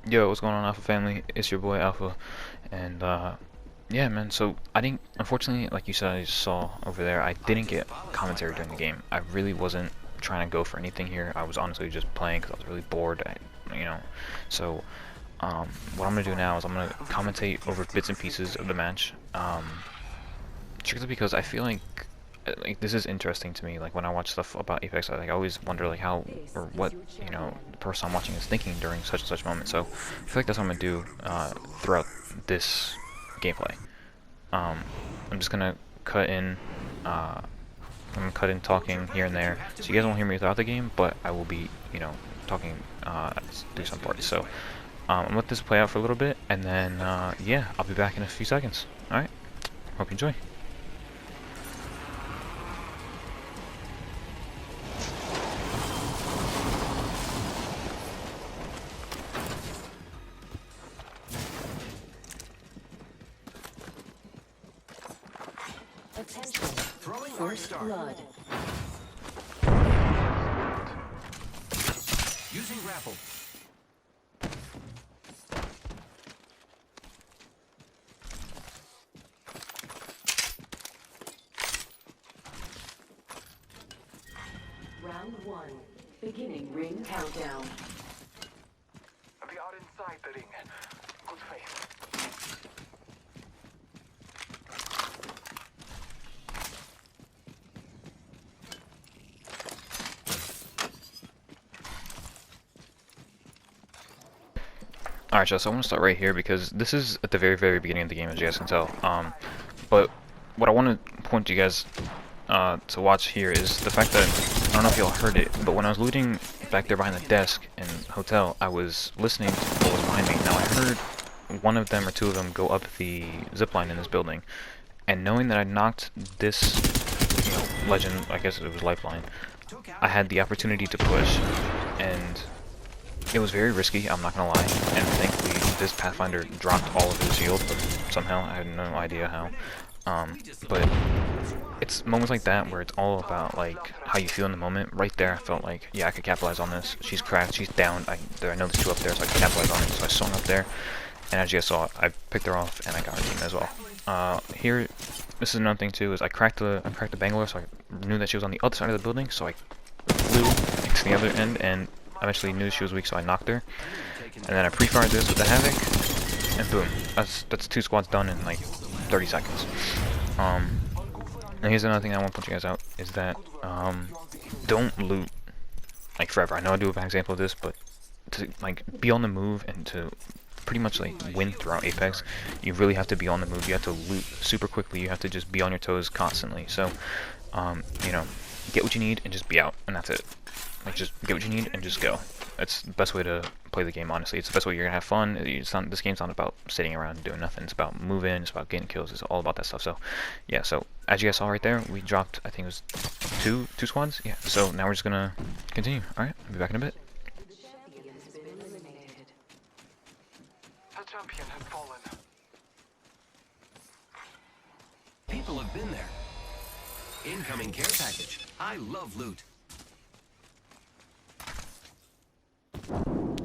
Yo, what's going on, Alpha family? It's your boy Alpha, and yeah, man. So I didn't, unfortunately, like you said, I saw over there, I didn't get commentary during the game. I really wasn't trying to go for anything here. I was honestly just playing because I was really bored. You know, so what I'm gonna do now is I'm gonna commentate over bits and pieces of the match, strictly because I feel like this is interesting to me. Like when I watch stuff about Apex, I always wonder like how or what the person I'm watching is thinking during such and such moment. So I feel like that's what I'm gonna do throughout this gameplay. Um, I'm just gonna cut in. I'm gonna cut in talking here and there, so you guys won't hear me throughout the game, but I will be talking through some parts. So I'm gonna let this play out for a little bit, and then yeah, I'll be back in a few seconds. All right. Hope you enjoy. Attention. First blood. Using grapple. Round one. Beginning ring countdown. We are inside the ring. Good faith. Alright, so I want to start right here because this is at the very beginning of the game, as you guys can tell. But what I want to point you guys to watch here is the fact that, I don't know if y'all heard it, but when I was looting back there behind the desk in the hotel, I was listening to what was behind me. Now I heard one of them or two of them go up the zipline in this building, and knowing that I knocked this legend, I guess it was lifeline, I had the opportunity to push, and it was very risky, I'm not gonna lie, and thankfully this Pathfinder dropped all of his shield, but somehow, I had no idea how. But it's moments like that where it's all about like how you feel in the moment. Right there, I felt like, yeah, I could capitalize on this. She's cracked, she's down, I know there's two up there, so I can capitalize on it. So I swung up there, and as you guys saw, I picked her off, and I got her team as well. Here, this is another thing too, is I cracked the Bangalore, so I knew that she was on the other side of the building, so I flew to the other end, and eventually knew she was weak, so I knocked her. And then I pre-fired this with the Havoc, and boom. That's two squads done in like 30 seconds. And here's another thing I want to point you guys out, is that don't loot like forever. I know I do a bad example of this, but to like be on the move and to pretty much like win throughout Apex, you really have to be on the move. You have to loot super quickly. You have to just be on your toes constantly. So get what you need and just be out, and that's it. Like, just get what you need and just go. That's the best way to play the game, honestly. It's the best way you're gonna have fun. This game's not about sitting around and doing nothing. It's about moving, it's about getting kills, it's all about that stuff. So, yeah, so as you guys saw right there, we dropped, I think it was two squads? Yeah, so now we're just gonna continue. Alright, I'll be back in a bit. The champion has fallen. People have been there. Incoming care package. I love loot.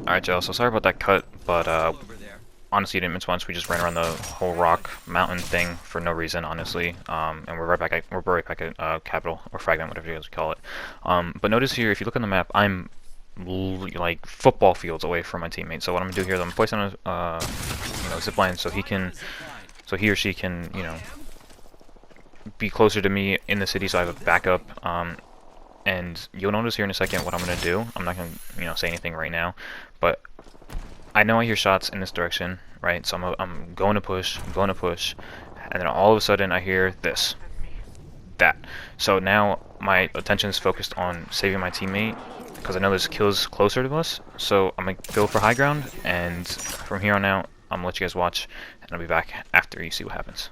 Alright, y'all, so sorry about that cut, but Over there. honestly, didn't miss once. We just ran around the whole rock mountain thing for no reason, honestly. And we're right back at Capital, or Fragment, whatever you guys call it. But notice here, if you look on the map, I'm like football fields away from my teammate. So what I'm gonna do here is I'm gonna place on a zip line so he or she can be closer to me in the city, so I have a backup. And you'll notice here in a second what I'm gonna do. I'm not gonna say anything right now, but I know I hear shots in this direction, right? So I'm going to push, and then all of a sudden I hear that. So now my attention is focused on saving my teammate, because I know there's kills closer to us. So I'm gonna go for high ground, and from here on out, I'm gonna let you guys watch, and I'll be back after you see what happens.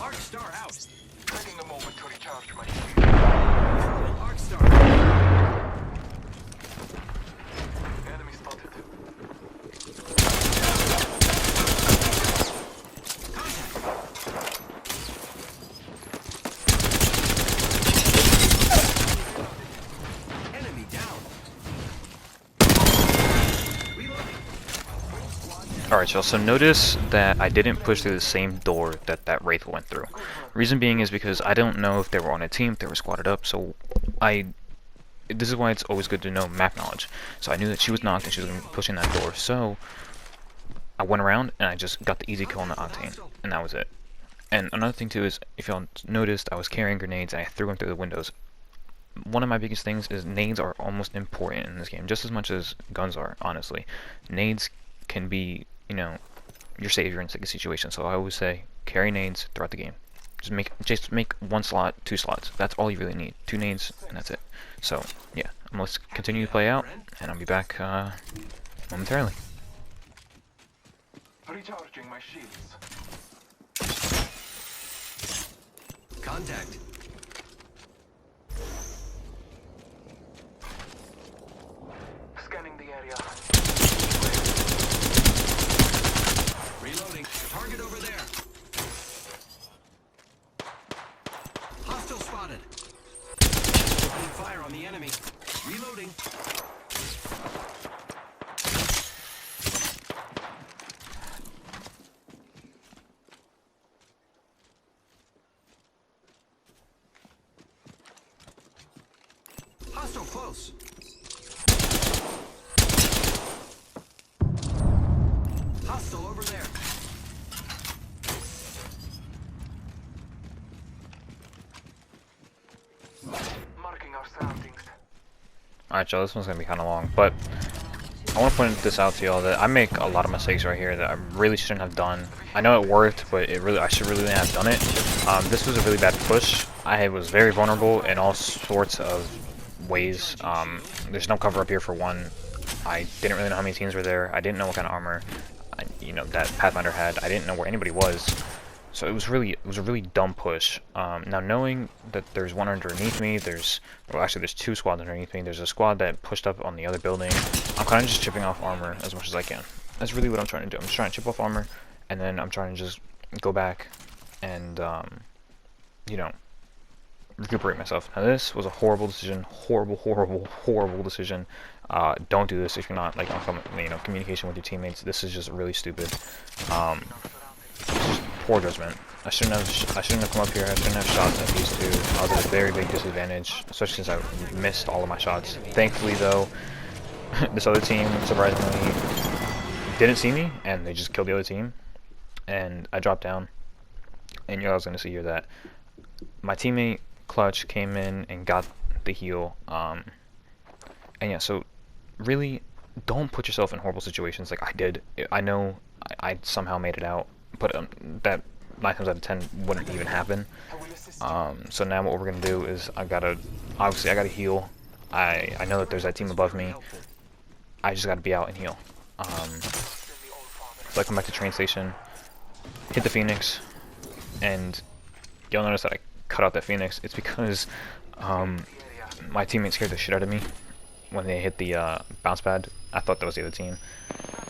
Arc Star out. Taking a moment to recharge my shield. Arc Star. Enemy spotted. Enemy Alright, y'all, so notice that I didn't push through the same door that that Wraith went through. Reason being is because I don't know if they were on a team, if they were squatted up, so this is why it's always good to know map knowledge. So I knew that she was knocked and she was going to be pushing that door, so I went around and I just got the easy kill on the Octane, and that was it. And another thing too is, if y'all noticed, I was carrying grenades and I threw them through the windows. One of my biggest things is nades are almost important in this game, just as much as guns are, honestly. Nades can be, you know, your savior in sticky situations. So I always say, carry nades throughout the game. Just make 1 slot, 2 slots. That's all you really need. 2 nades, and that's it. So yeah, let's continue to play out, and I'll be back momentarily. Recharging my shields. Contact. Scanning the area. Reloading. Target over there. Hostile spotted. Opening fire on the enemy. Reloading. Hostile close. Hostile over there. Marking our surroundings. Alright, y'all, this one's gonna be kind of long, but I want to point this out to y'all that I make a lot of mistakes right here that I really shouldn't have done. I know it worked, but I should really have done it. This was a really bad push. I was very vulnerable in all sorts of ways. There's no cover up here for one. I didn't really know how many teams were there. I didn't know what kind of armor, that Pathfinder had. I didn't know where anybody was. So it was a really dumb push. Now knowing that there's one underneath me, there's 2 squads underneath me. There's a squad that pushed up on the other building. I'm kind of just chipping off armor as much as I can. That's really what I'm trying to do. I'm just trying to chip off armor, and then I'm trying to just go back and recuperate myself. Now this was a horrible decision. Horrible decision. Don't do this if you're not on communication with your teammates. This is just really stupid. Just poor judgment. I shouldn't have come up here. I shouldn't have shot at these two. I was at a very big disadvantage, especially since I missed all of my shots. Thankfully though, this other team surprisingly didn't see me and they just killed the other team. And I dropped down. And you're also gonna see here that my teammate Clutch came in and got the heal. And yeah, so really don't put yourself in horrible situations like I did. I know I somehow made it out, but that 9 times out of 10 wouldn't even happen. So now what we're gonna do is I gotta heal. I know that there's that team above me. I just gotta be out and heal. So I come back to train station, hit the Phoenix, and you'll notice that I cut out that Phoenix. It's because my teammate scared the shit out of me when they hit the bounce pad. I thought that was the other team,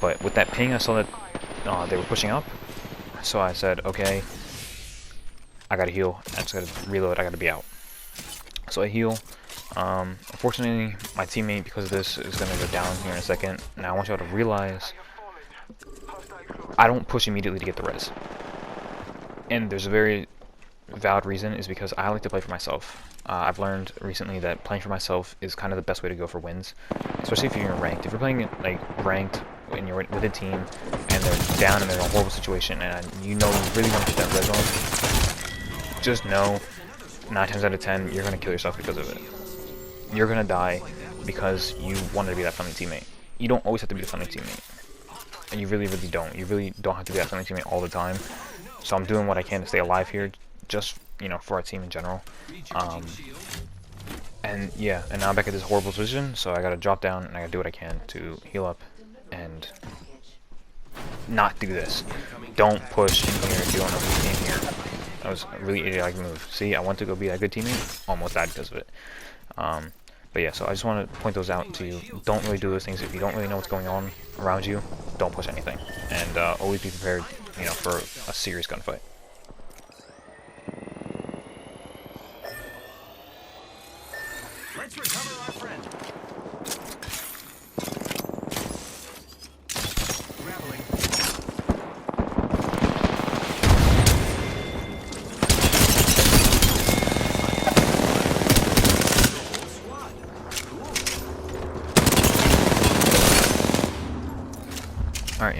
but with that ping I saw that they were pushing up, so I said, okay, I gotta heal, I just gotta reload, I gotta be out. So I heal. Unfortunately my teammate, because of this, is gonna go down here in a second. Now I want y'all to realize I don't push immediately to get the res, and there's a very valid reason, is because I like to play for myself. I've learned recently that playing for myself is kind of the best way to go for wins, especially if you're ranked. If you're playing ranked and you're with a team and they're down and they're in a horrible situation and you really want to get that res on, just know 9 times out of 10 you're going to kill yourself because of it. You're going to die because you wanted to be that friendly teammate. You don't always have to be the friendly teammate, and you really don't. You really don't have to be that friendly teammate all the time. So I'm doing what I can to stay alive here, just for our team in general. And yeah, and now I'm back at this horrible position, so I gotta drop down and I gotta do what I can to heal up and not do this. Don't push in here if you don't know who's in here. That was a really idiotic move. See, I want to go be that good teammate, almost died because of it. But yeah, so I just want to point those out to you. Don't really do those things if you don't really know what's going on around you. Don't push anything, and always be prepared, for a serious gunfight. Let's recover our friend. Grappling.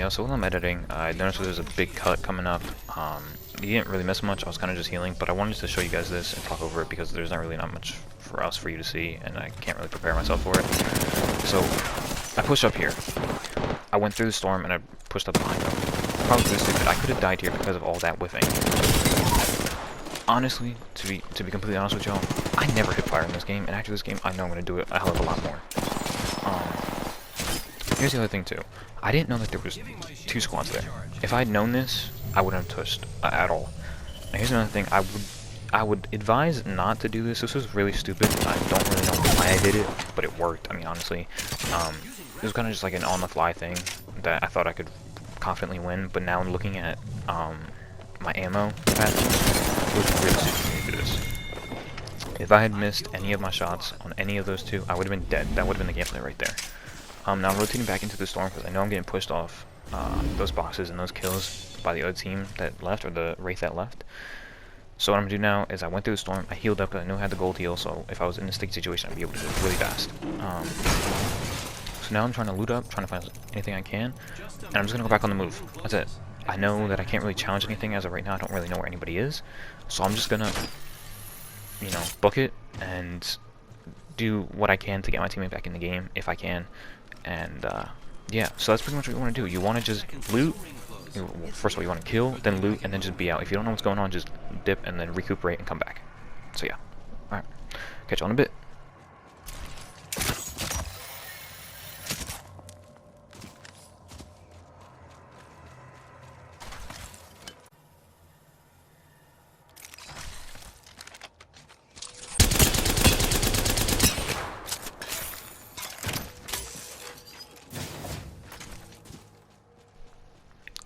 Yeah, so while I'm editing, I noticed there's a big cut coming up. You didn't really miss much, I was kind of just healing, but I wanted to show you guys this and talk over it because there's not much for you to see, and I can't really prepare myself for it. So, I pushed up here. I went through the storm and I pushed up behind them. Probably really stupid. I could have died here because of all that whiffing. Honestly, to be completely honest with y'all, I never hit fire in this game, and after this game, I know I'm going to do it a hell of a lot more. Here's the other thing too. I didn't know that there was 2 squads there. If I'd known this, I wouldn't have touched at all. Now here's another thing. I would advise not to do this. This was really stupid. I don't really know why I did it, but it worked. I mean, honestly, it was kind of just like an on-the-fly thing that I thought I could confidently win. But now looking at my ammo patch, it was really stupid for me to do this. If I had missed any of my shots on any of those 2, I would have been dead. That would have been the gameplay right there. Now I'm rotating back into the storm because I know I'm getting pushed off those boxes and those kills by the other team that left, or the Wraith that left. So what I'm going to do now is I went through the storm, I healed up because I knew I had the gold heal, so if I was in a sticky situation I'd be able to do it really fast. So now I'm trying to loot up, trying to find anything I can, and I'm just going to go back on the move. That's it. I know that I can't really challenge anything as of right now. I don't really know where anybody is, so I'm just going to, you know, book it and do what I can to get my teammate back in the game, if I can. And yeah, so that's pretty much what you want to do. You want to just loot. First of all, you want to kill, then loot, and then just be out. If you don't know what's going on, just dip and then recuperate and come back. So yeah. Alright. Catch you on a bit.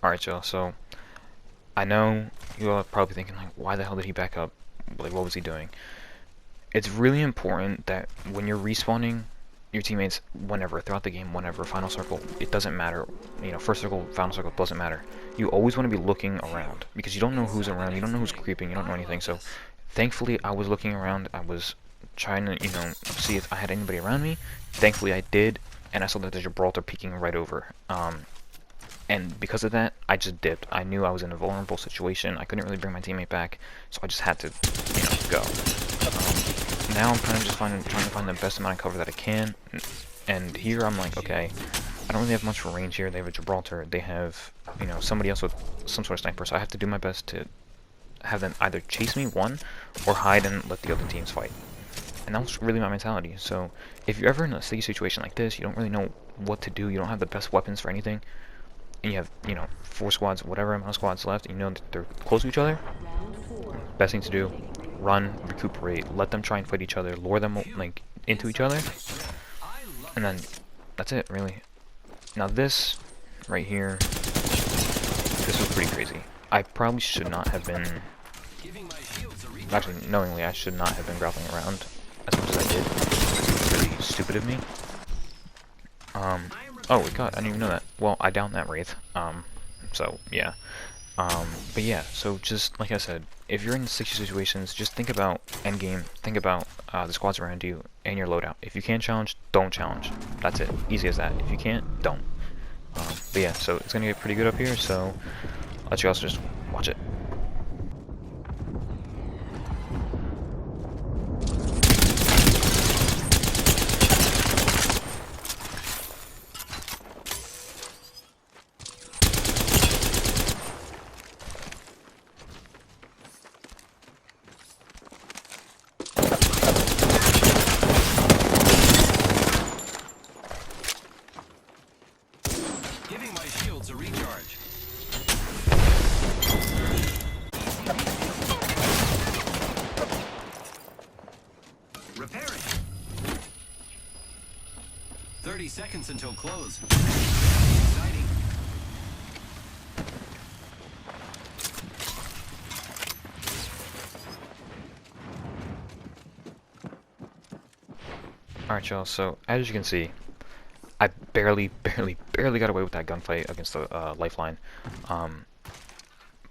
Alright, y'all, so I know you all are probably thinking, like, why the hell did he back up? Like, what was he doing? It's really important that when you're respawning your teammates, whenever, throughout the game, whenever, final circle, it doesn't matter. You know, first circle, final circle, doesn't matter. You always want to be looking around, because you don't know who's around, you don't know who's creeping, you don't know anything. So, thankfully, I was looking around, I was trying to, you know, see if I had anybody around me. Thankfully, I did, and I saw that there's Gibraltar peeking right over. And because of that, I just dipped. I knew I was in a vulnerable situation. I couldn't really bring my teammate back, so I just had to, you know, go. Now I'm kind of just trying to find the best amount of cover that I can. And here I'm like, okay, I don't really have much for range here. They have a Gibraltar. They have, you know, somebody else with some sort of sniper. So I have to do my best to have them either chase me, one, or hide and let the other teams fight. And that's really my mentality. So if you're ever in a sticky situation like this, you don't really know what to do. You don't have the best weapons for anything. And you have, you know, 4 squads, whatever amount of squads left, and you know that they're close to each other. Best thing to do, run, recuperate, let them try and fight each other, lure them, like, into each other, and then that's it, really. Now this, right here, this was pretty crazy. I probably should not have been, actually, knowingly, I should not have been grappling around as much as I did. It's really stupid of me. Oh, we got, I didn't even know that. Well, I downed that Wraith, so, yeah. But yeah, so just, like I said, if you're in sticky situations, just think about endgame, think about, the squads around you, and your loadout. If you can challenge, don't challenge. That's it. Easy as that. If you can't, don't. But yeah, so it's gonna get pretty good up here, so I'll let you also just watch it. Giving my shields a recharge. Repairing. 30 seconds until close. Exciting. Alright, y'all, so as you can see, I barely got away with that gunfight against the Lifeline.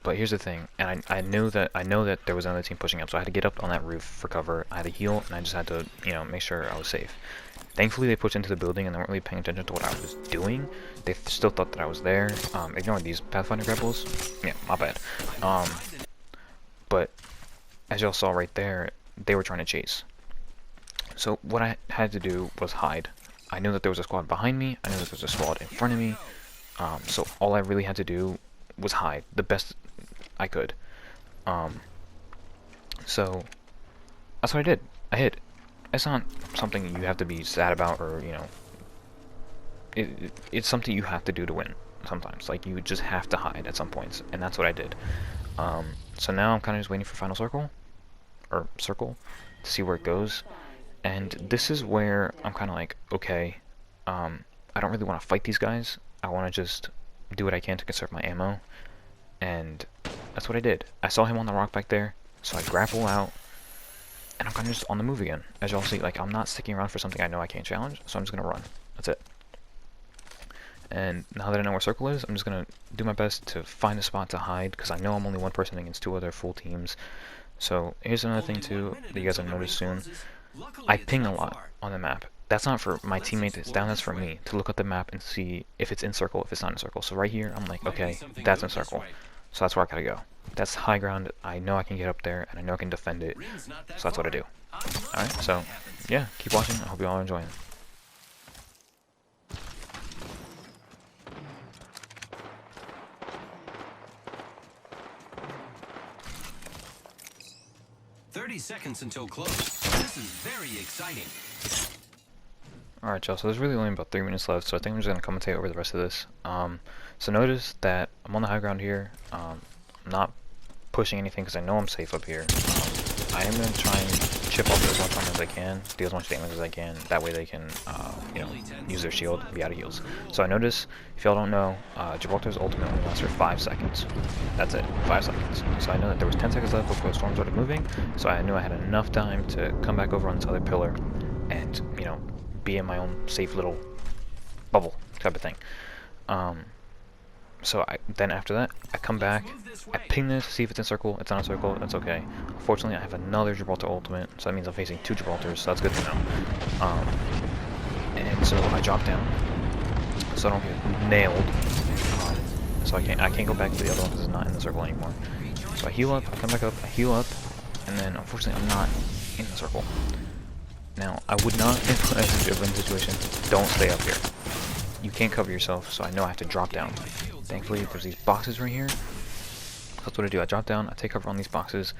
But here's the thing, and I know that there was another team pushing up, so I had to get up on that roof for cover. I had to heal, and I just had to, you know, make sure I was safe. Thankfully, they pushed into the building, and they weren't really paying attention to what I was doing. They still thought that I was there. Ignore these Pathfinder rebels. Yeah, my bad. But as y'all saw right there, they were trying to chase. So what I had to do was hide. I knew that there was a squad behind me. I knew that there was a squad in front of me. So all I really had to do was hide the best I could. So that's what I did. I hid. It's not something you have to be sad about, or you know, it's something you have to do to win. Sometimes, like, you just have to hide at some points, and that's what I did. So now I'm kind of just waiting for final circle, to see where it goes. And this is where I'm kind of like, okay, I don't really want to fight these guys. I want to just do what I can to conserve my ammo. And that's what I did. I saw him on the rock back there, so I grapple out, and I'm kind of just on the move again. As y'all see, like, I'm not sticking around for something I know I can't challenge, so I'm just going to run. That's it. And now that I know where circle is, I'm just going to do my best to find a spot to hide, because I know I'm only one person against two other full teams. So here's another thing too that you guys will notice soon. I ping a lot on the map. That's not for my teammate that's down, that's for me to look at the map and see if it's in circle, if it's not in circle. So right here, I'm like, okay, that's in circle. So that's where I gotta go. That's high ground. I know I can get up there, and I know I can defend it. So that's what I do. Alright, so yeah, keep watching. I hope you all are enjoying. 30 seconds until close. This is very exciting. Alright, y'all, so there's really only about 3 minutes left, so I think I'm just going to commentate over the rest of this. So notice that I'm on the high ground here. I'm not pushing anything because I know I'm safe up here. I am going to try and chip off as much armor as I can, do as much damage as I can. That way they can, you know, use their shield and be out of heals. So I notice, if y'all don't know, Gibraltar's ultimate only lasts for 5 seconds. That's it, 5 seconds. So I know that there was 10 seconds left before the storm started moving, so I knew I had enough time to come back over on this other pillar and, you know, be in my own safe little bubble type of thing. So then after that, I come back, I ping this, see if it's in circle. It's not in circle, that's okay. Unfortunately, I have another Gibraltar ultimate, so that means I'm facing 2 Gibraltars, so that's good to know. And so I drop down, so I don't get nailed. So I can't go back to the other one because it's not in the circle anymore. So I heal up, I come back up, I heal up, and then unfortunately I'm not in the circle. Now, I would not implement a win situation. Don't stay up here. You can't cover yourself, so I know I have to drop down. Thankfully, there's these boxes right here. That's what I do. I drop down, I take cover on these boxes,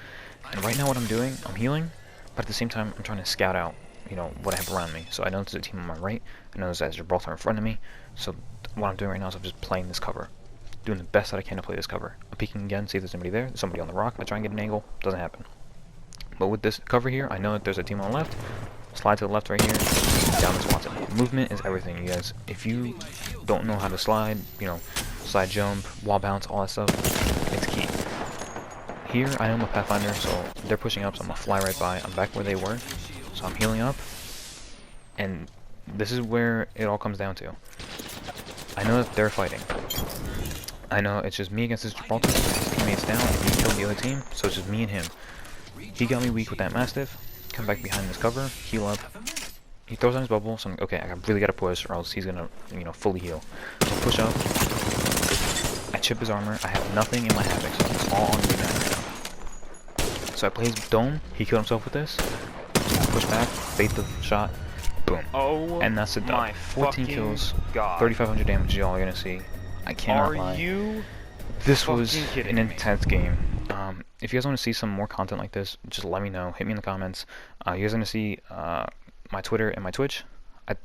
and right now what I'm doing, I'm healing, but at the same time, I'm trying to scout out, you know, what I have around me. So I know there's a team on my right, I know there's Gibraltar in front of me, so what I'm doing right now is I'm just playing this cover. Doing the best that I can to play this cover. I'm peeking again, see if there's anybody there. There's somebody on the rock. I try and get an angle, doesn't happen. But with this cover here, I know that there's a team on the left. Slide to the left right here, down this Watson. Movement is everything, you guys. If you don't know how to slide, you know, slide jump, wall bounce, all that stuff, it's key. Here, I am a Pathfinder, so they're pushing up, so I'm gonna fly right by. I'm back where they were, so I'm healing up, and this is where it all comes down to. I know that they're fighting. I know it's just me against this Gibraltar, his teammates down, and he killed the other team, so it's just me and him. He got me weak with that Mastiff. Come back behind this cover, heal up. He throws on his bubble, so I'm okay, I really gotta push, or else he's gonna, you know, fully heal. So push up. I chip his armor. I have nothing in my havoc, so it's all on me now. So I play his dome. He killed himself with this. Push back, bait the shot, boom. Oh, and that's it done. 14 kills, 3,500 damage. Y'all are gonna see. I cannot lie. You this was kidding an me? intense game. If you guys want to see some more content like this, just let me know. Hit me in the comments. You guys are going to see my Twitter and my Twitch. I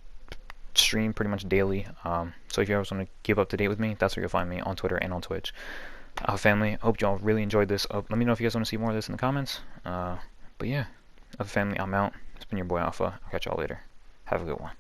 stream pretty much daily. So if you guys want to keep up to date with me, that's where you'll find me, on Twitter and on Twitch. Family, I hope y'all really enjoyed this. Let me know if you guys want to see more of this in the comments. But yeah, family, I'm out. It's been your boy Alpha. I'll catch y'all later. Have a good one.